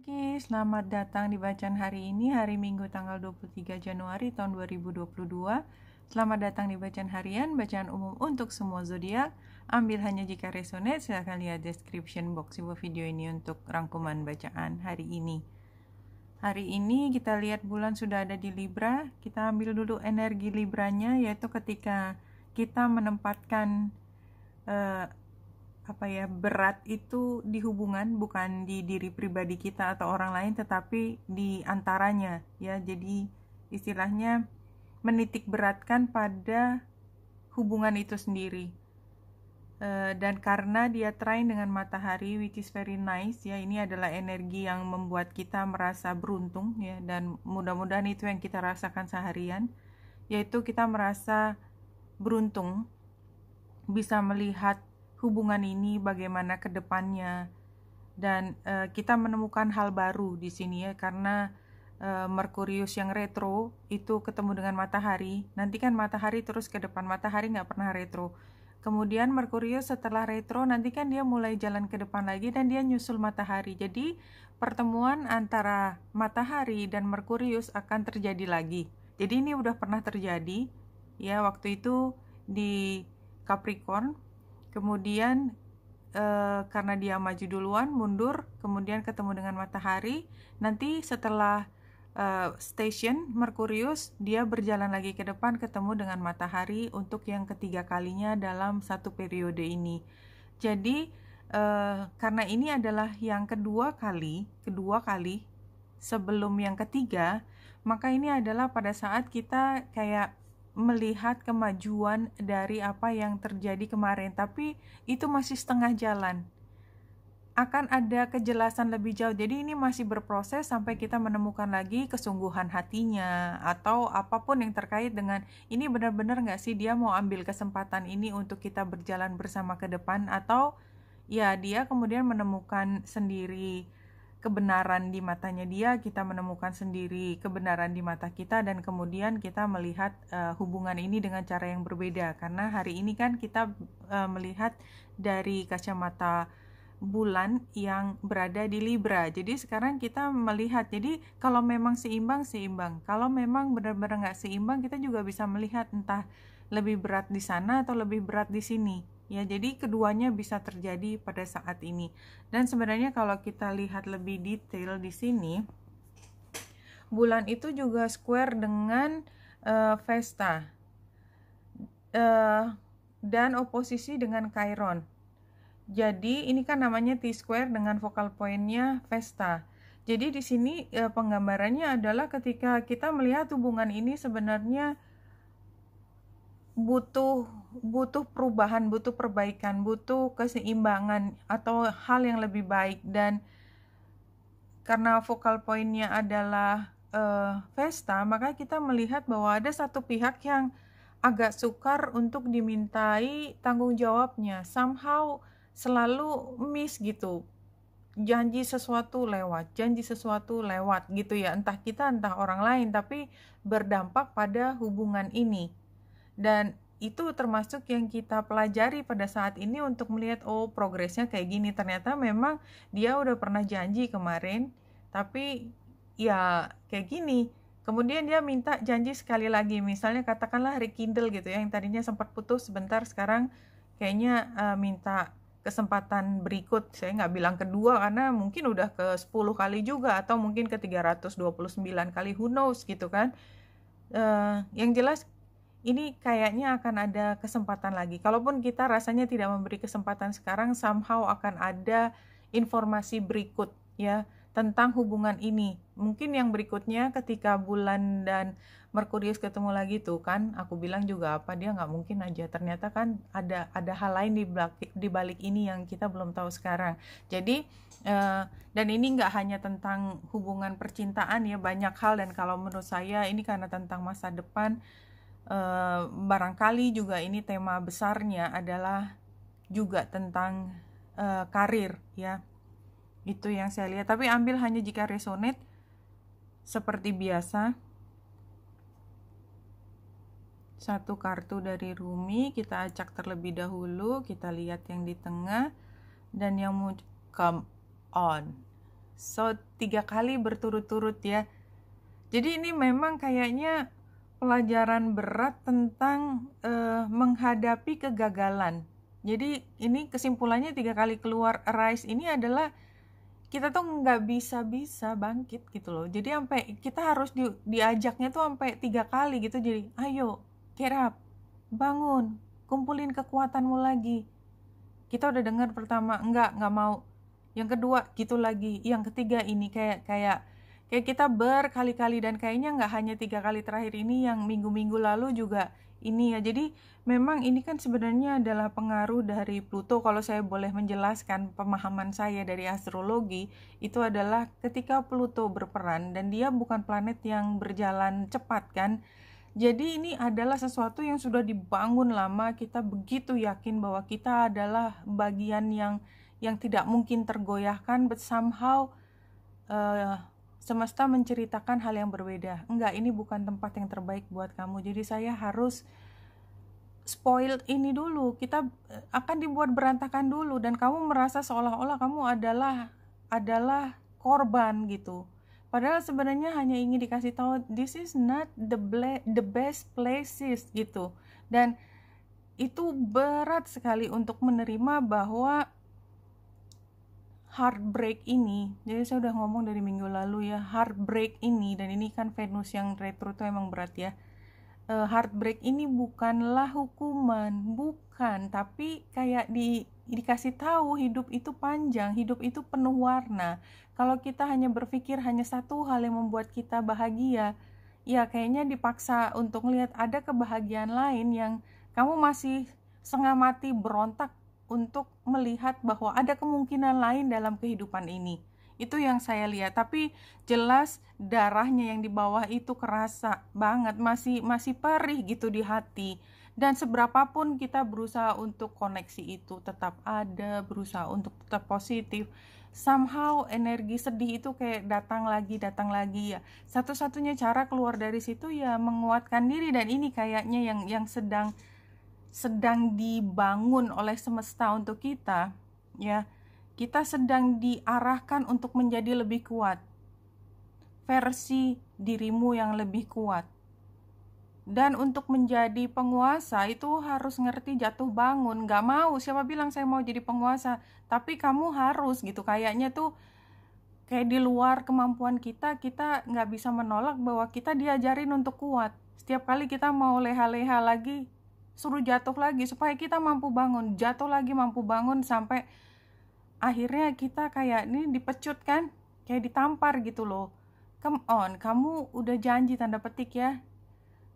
Oke, selamat datang di bacaan hari ini, hari Minggu tanggal 23 Januari tahun 2022. Selamat datang di bacaan harian, bacaan umum untuk semua zodiak. Ambil hanya jika resonate, silahkan lihat description box sebuah video ini untuk rangkuman bacaan hari ini. Hari ini kita lihat bulan sudah ada di Libra. Kita ambil dulu energi Libranya, yaitu ketika kita menempatkan berat itu di hubungan, bukan di diri pribadi kita atau orang lain, tetapi di antaranya, ya. Jadi istilahnya menitik beratkan pada hubungan itu sendiri. Dan karena dia trine dengan matahari, which is very nice, ya, ini adalah energi yang membuat kita merasa beruntung, ya, dan mudah-mudahan itu yang kita rasakan seharian, yaitu kita merasa beruntung bisa melihat hubungan ini bagaimana ke depannya, dan kita menemukan hal baru di sini, ya, karena Merkurius yang retro itu ketemu dengan matahari. Nanti kan matahari terus ke depan, matahari nggak pernah retro. Kemudian Merkurius setelah retro nanti kan dia mulai jalan ke depan lagi dan dia nyusul matahari. Jadi pertemuan antara matahari dan Merkurius akan terjadi lagi. Jadi ini udah pernah terjadi, ya, waktu itu di Capricorn. Kemudian karena dia maju duluan, mundur, kemudian ketemu dengan matahari. Nanti setelah station Merkurius, dia berjalan lagi ke depan ketemu dengan matahari untuk yang ketiga kalinya dalam satu periode ini. Jadi karena ini adalah yang kedua kali sebelum yang ketiga, maka ini adalah pada saat kita kayak melihat kemajuan dari apa yang terjadi kemarin, tapi itu masih setengah jalan. Akan ada kejelasan lebih jauh. Jadi ini masih berproses sampai kita menemukan lagi kesungguhan hatinya atau apapun yang terkait dengan ini benar-benar nggak sih dia mau ambil kesempatan ini untuk kita berjalan bersama ke depan, atau ya dia kemudian menemukan sendiri kebenaran di matanya dia, kita menemukan sendiri kebenaran di mata kita, dan kemudian kita melihat hubungan ini dengan cara yang berbeda. Karena hari ini kan kita melihat dari kacamata bulan yang berada di Libra. Jadi sekarang kita melihat, jadi kalau memang seimbang, kalau memang benar-benar nggak seimbang, kita juga bisa melihat entah lebih berat di sana atau lebih berat di sini. Ya, jadi keduanya bisa terjadi pada saat ini. Dan sebenarnya kalau kita lihat lebih detail di sini, bulan itu juga square dengan Vesta dan oposisi dengan Chiron. Jadi ini kan namanya T-square dengan focal point-nya Vesta. Jadi di sini penggambarannya adalah ketika kita melihat hubungan ini sebenarnya butuh perubahan, butuh perbaikan, butuh keseimbangan atau hal yang lebih baik. Dan karena focal point-nya adalah Vesta, maka kita melihat bahwa ada satu pihak yang agak sukar untuk dimintai tanggung jawabnya, somehow selalu miss gitu, janji sesuatu lewat gitu, ya, entah kita entah orang lain, tapi berdampak pada hubungan ini. Dan itu termasuk yang kita pelajari pada saat ini untuk melihat, oh, progresnya kayak gini. Ternyata memang dia udah pernah janji kemarin, tapi ya kayak gini. Kemudian dia minta janji sekali lagi, misalnya katakanlah hari Kindle gitu ya, yang tadinya sempat putus sebentar, sekarang kayaknya minta kesempatan berikut. Saya nggak bilang kedua karena mungkin udah ke 10 kali juga, atau mungkin ke 329 kali, who knows gitu kan. Yang jelas ini kayaknya akan ada kesempatan lagi. Kalaupun kita rasanya tidak memberi kesempatan sekarang, somehow akan ada informasi berikut, ya, tentang hubungan ini. Mungkin yang berikutnya ketika bulan dan Merkurius ketemu lagi tuh kan, aku bilang juga apa, dia nggak mungkin aja. Ternyata kan ada hal lain di balik ini yang kita belum tahu sekarang. Jadi dan ini nggak hanya tentang hubungan percintaan, ya, banyak hal. Dan kalau menurut saya ini karena tentang masa depan, barangkali juga ini tema besarnya adalah juga tentang karir, ya. Itu yang saya lihat, tapi ambil hanya jika resonate. Seperti biasa, satu kartu dari Rumi kita acak terlebih dahulu, kita lihat yang di tengah, dan yang come on, So 3 kali berturut-turut ya. Jadi ini memang kayaknya pelajaran berat tentang menghadapi kegagalan. Jadi ini kesimpulannya 3 kali keluar arise ini adalah kita tuh nggak bisa bangkit gitu loh. Jadi sampai kita harus diajaknya tuh sampai 3 kali gitu. Jadi ayo get up, bangun, kumpulin kekuatanmu lagi. Kita udah dengar pertama nggak mau. Yang kedua gitu lagi. Yang ketiga ini kayak kita berkali-kali, dan kayaknya nggak hanya 3 kali terakhir ini, yang minggu-minggu lalu juga ini ya. Jadi memang ini kan sebenarnya adalah pengaruh dari Pluto. Kalau saya boleh menjelaskan pemahaman saya dari astrologi, itu adalah ketika Pluto berperan, dan dia bukan planet yang berjalan cepat kan. Jadi ini adalah sesuatu yang sudah dibangun lama. Kita begitu yakin bahwa kita adalah bagian yang tidak mungkin tergoyahkan, but somehow semesta menceritakan hal yang berbeda. Enggak, ini bukan tempat yang terbaik buat kamu. Jadi saya harus spoiled ini dulu. Kita akan dibuat berantakan dulu, dan kamu merasa seolah-olah kamu adalah korban gitu. Padahal sebenarnya hanya ingin dikasih tahu this is not the best places gitu. Dan itu berat sekali untuk menerima bahwa heartbreak ini, jadi saya udah ngomong dari minggu lalu ya, heartbreak ini, dan ini kan Venus yang retro itu emang berat ya. Heartbreak ini bukanlah hukuman, bukan, tapi kayak dikasih tahu hidup itu panjang, hidup itu penuh warna. Kalau kita hanya berpikir hanya satu hal yang membuat kita bahagia, ya kayaknya dipaksa untuk melihat ada kebahagiaan lain yang kamu masih setengah mati berontak untuk melihat bahwa ada kemungkinan lain dalam kehidupan ini. Itu yang saya lihat, tapi jelas darahnya yang di bawah itu kerasa banget, masih perih gitu di hati. Dan seberapapun kita berusaha untuk koneksi itu tetap ada, berusaha untuk tetap positif, somehow energi sedih itu kayak datang lagi ya. Satu-satunya cara keluar dari situ ya menguatkan diri, dan ini kayaknya yang sedang dibangun oleh semesta untuk kita ya. Kita sedang diarahkan untuk menjadi lebih kuat, versi dirimu yang lebih kuat. Dan untuk menjadi penguasa itu harus ngerti jatuh bangun. Gak mau, siapa bilang saya mau jadi penguasa, tapi kamu harus gitu. Kayaknya tuh kayak di luar kemampuan kita gak bisa menolak bahwa kita diajarin untuk kuat. Setiap kali kita mau leha-leha lagi, suruh jatuh lagi supaya kita mampu bangun, jatuh lagi mampu bangun, sampai akhirnya kita kayak ini dipecut kan, kayak ditampar gitu loh. Come on, kamu udah janji tanda petik ya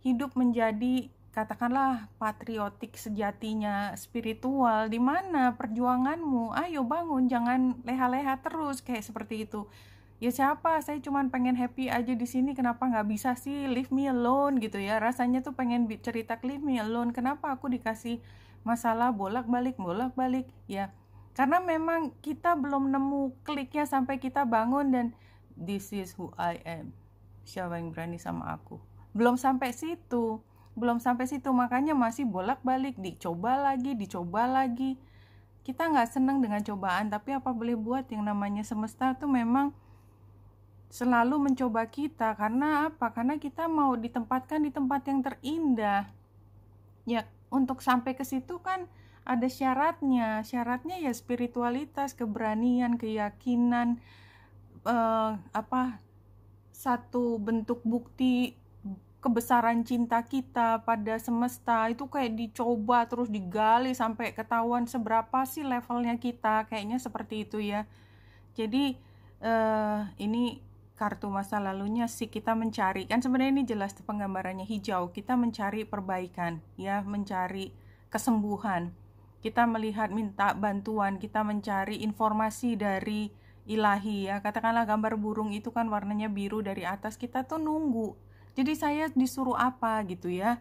hidup menjadi katakanlah patriotik sejatinya, spiritual. Di mana perjuanganmu? Ayo bangun, jangan leha-leha terus kayak seperti itu. Ya siapa, saya cuman pengen happy aja di sini, kenapa nggak bisa sih leave me alone gitu ya. Rasanya tuh pengen cerita leave me alone, kenapa aku dikasih masalah bolak-balik ya. Karena memang kita belum nemu kliknya sampai kita bangun dan this is who I am. Siapa yang berani sama aku? Belum sampai situ, makanya masih bolak-balik, dicoba lagi. Kita nggak senang dengan cobaan, tapi apa boleh buat, yang namanya semesta tuh memang selalu mencoba kita. Karena apa? Karena kita mau ditempatkan di tempat yang terindah. Ya, untuk sampai ke situ kan ada syaratnya ya spiritualitas, keberanian, keyakinan, satu bentuk bukti kebesaran cinta kita pada semesta itu kayak dicoba terus, digali sampai ketahuan seberapa sih levelnya kita, kayaknya seperti itu ya. Jadi ini kartu masa lalunya sih, kita mencari, kan sebenarnya ini jelas penggambarannya hijau, kita mencari perbaikan ya, mencari kesembuhan, kita melihat minta bantuan, kita mencari informasi dari ilahi ya. Katakanlah gambar burung itu kan warnanya biru dari atas, kita tuh nunggu, jadi saya disuruh apa gitu ya.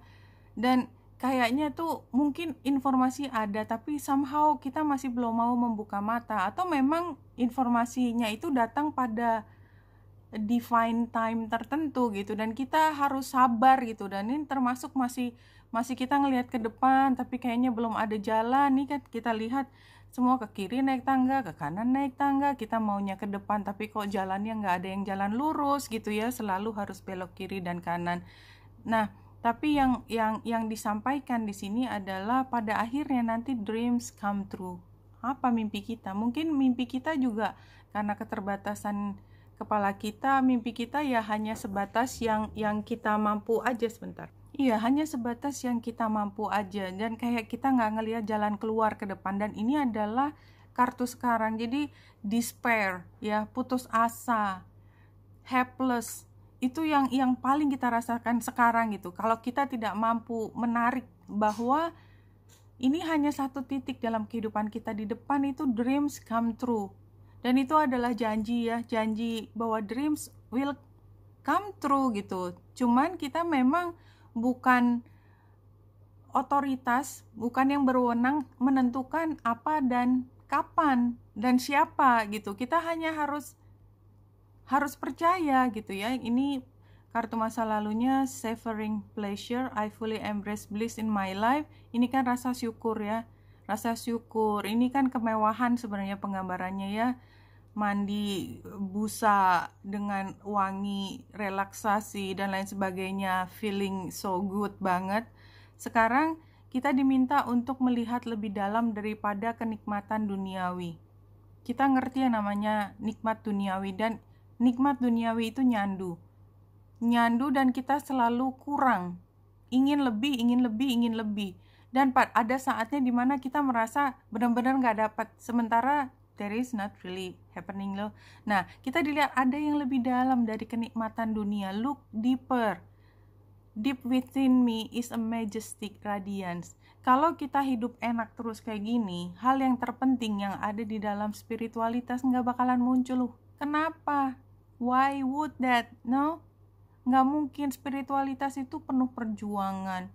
Dan kayaknya tuh mungkin informasi ada, tapi somehow kita masih belum mau membuka mata, atau memang informasinya itu datang pada divine time tertentu gitu, dan kita harus sabar gitu. Dan ini termasuk masih kita ngelihat ke depan, tapi kayaknya belum ada jalan nih kan. Kita lihat semua ke kiri naik tangga, ke kanan naik tangga, kita maunya ke depan tapi kok jalannya nggak ada yang jalan lurus gitu ya, selalu harus belok kiri dan kanan. Nah, tapi yang disampaikan di sini adalah pada akhirnya nanti dreams come true. Apa mimpi kita? Mungkin mimpi kita juga karena keterbatasan kepala kita, mimpi kita ya hanya sebatas yang kita mampu aja sebentar. Iya, hanya sebatas yang kita mampu aja, dan kayak kita nggak ngelihat jalan keluar ke depan. Dan ini adalah kartu sekarang, jadi despair, ya, putus asa, helpless, itu yang paling kita rasakan sekarang gitu. Kalau kita tidak mampu menarik bahwa ini hanya satu titik dalam kehidupan kita, di depan itu dreams come true. Dan itu adalah janji ya, janji bahwa dreams will come true gitu. Cuman kita memang bukan otoritas, bukan yang berwenang menentukan apa dan kapan dan siapa gitu. Kita hanya harus percaya gitu ya. Ini kartu masa lalunya, savoring pleasure, I fully embrace bliss in my life. Ini kan rasa syukur ya, rasa syukur. Ini kan kemewahan sebenarnya penggambarannya ya. Mandi busa dengan wangi, relaksasi dan lain sebagainya, feeling so good banget. Sekarang kita diminta untuk melihat lebih dalam daripada kenikmatan duniawi. Kita ngerti yang namanya nikmat duniawi, dan nikmat duniawi itu nyandu dan kita selalu kurang, ingin lebih, dan ada saatnya dimana kita merasa benar-benar nggak dapat, sementara there is not really happening loh. Nah, kita dilihat ada yang lebih dalam dari kenikmatan dunia. Look deeper. Deep within me is a majestic radiance. Kalau kita hidup enak terus kayak gini, hal yang terpenting yang ada di dalam spiritualitas nggak bakalan muncul loh. Kenapa? Why would that? No? Nggak mungkin. Spiritualitas itu penuh perjuangan,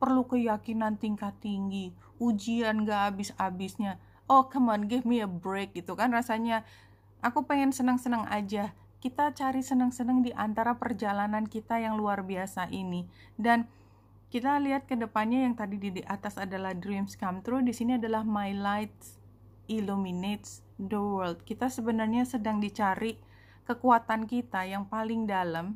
perlu keyakinan tingkat tinggi, ujian nggak habis-habisnya. Oh come on, give me a break gitu kan rasanya. Aku pengen senang-senang aja. Kita cari senang-senang di antara perjalanan kita yang luar biasa ini. Dan kita lihat ke depannya, yang tadi di atas adalah dreams come true, di sini adalah my light illuminates the world. Kita sebenarnya sedang dicari kekuatan kita yang paling dalam,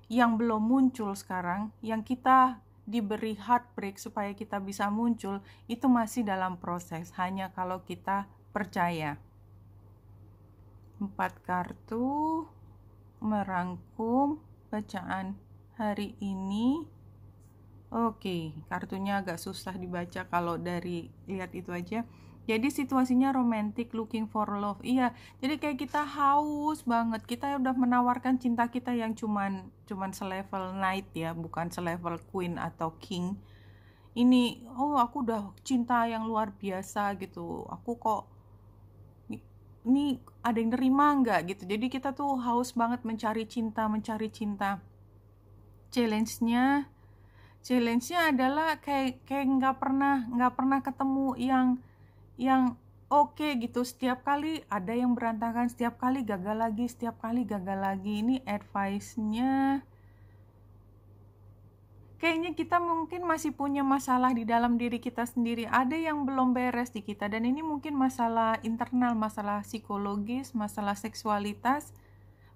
yang belum muncul sekarang, yang kita diberi heartbreak supaya kita bisa muncul, itu masih dalam proses, hanya kalau kita percaya. 4 kartu merangkum bacaan hari ini. Oke, kartunya agak susah dibaca kalau dari lihat itu aja. Jadi situasinya romantic, looking for love. Iya, jadi kayak kita haus banget. Kita udah menawarkan cinta kita yang cuman selevel knight ya, bukan selevel queen atau king. Ini, oh aku udah cinta yang luar biasa gitu. Aku kok ini ada yang nerima nggak gitu. Jadi kita tuh haus banget mencari cinta. Challenge-nya adalah kayak nggak pernah ketemu yang oke gitu. Setiap kali ada yang berantakan, setiap kali gagal lagi. Ini advice-nya kayaknya kita mungkin masih punya masalah di dalam diri kita sendiri. Ada yang belum beres di kita, dan ini mungkin masalah internal, masalah psikologis, masalah seksualitas.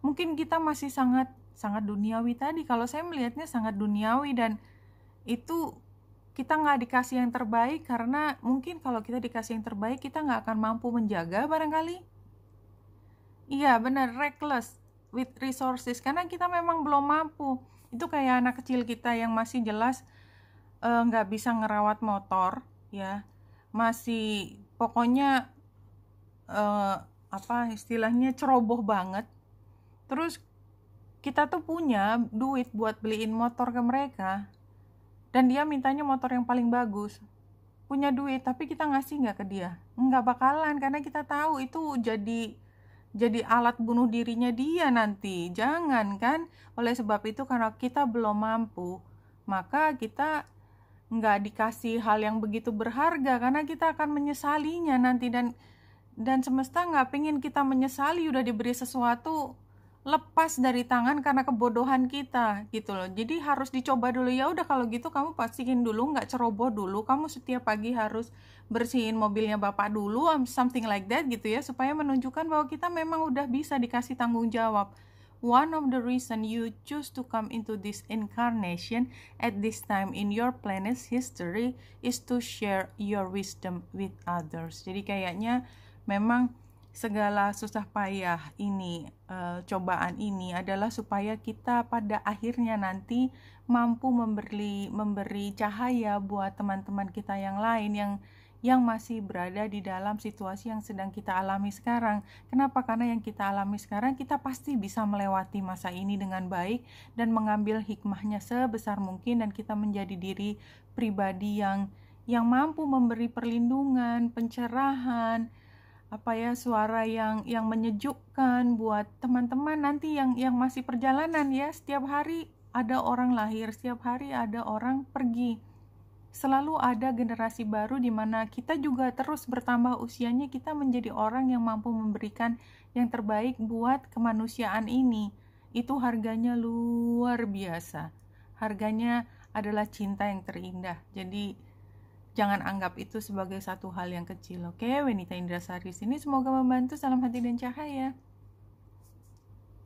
Mungkin kita masih sangat duniawi tadi. Kalau saya melihatnya sangat duniawi, dan itu kita nggak dikasih yang terbaik, karena mungkin kalau kita dikasih yang terbaik kita nggak akan mampu menjaga barangkali. Iya benar, reckless with resources, karena kita memang belum mampu. Itu kayak anak kecil kita yang masih jelas nggak bisa ngerawat motor ya, masih pokoknya apa istilahnya ceroboh banget. Terus kita tuh punya duit buat beliin motor ke mereka, dan dia mintanya motor yang paling bagus. Punya duit, tapi kita ngasih nggak ke dia? Nggak bakalan, karena kita tahu itu jadi alat bunuh dirinya dia nanti. Jangan kan? Oleh sebab itu, karena kita belum mampu, maka kita nggak dikasih hal yang begitu berharga, karena kita akan menyesalinya nanti. Dan semesta nggak pengen kita menyesali udah diberi sesuatu lepas dari tangan karena kebodohan kita gitu loh. Jadi harus dicoba dulu. Ya udah kalau gitu kamu pastiin dulu, nggak ceroboh dulu. Kamu setiap pagi harus bersihin mobilnya bapak dulu, something like that gitu ya, supaya menunjukkan bahwa kita memang udah bisa dikasih tanggung jawab. One of the reason you choose to come into this incarnation at this time in your planet's history is to share your wisdom with others. Jadi kayaknya memang segala susah payah ini, cobaan ini adalah supaya kita pada akhirnya nanti mampu memberi cahaya buat teman-teman kita yang lain yang masih berada di dalam situasi yang sedang kita alami sekarang. Kenapa? Karena yang kita alami sekarang, kita pasti bisa melewati masa ini dengan baik dan mengambil hikmahnya sebesar mungkin, dan kita menjadi diri pribadi yang mampu memberi perlindungan, pencerahan, suara yang menyejukkan buat teman-teman nanti yang masih perjalanan ya. Setiap hari ada orang lahir, setiap hari ada orang pergi. Selalu ada generasi baru di mana kita juga terus bertambah usianya, kita menjadi orang yang mampu memberikan yang terbaik buat kemanusiaan ini. Itu harganya luar biasa. Harganya adalah cinta yang terindah. Jadi jangan anggap itu sebagai satu hal yang kecil, oke? Wenita Indrasari sini, semoga membantu. Salam hati dan cahaya.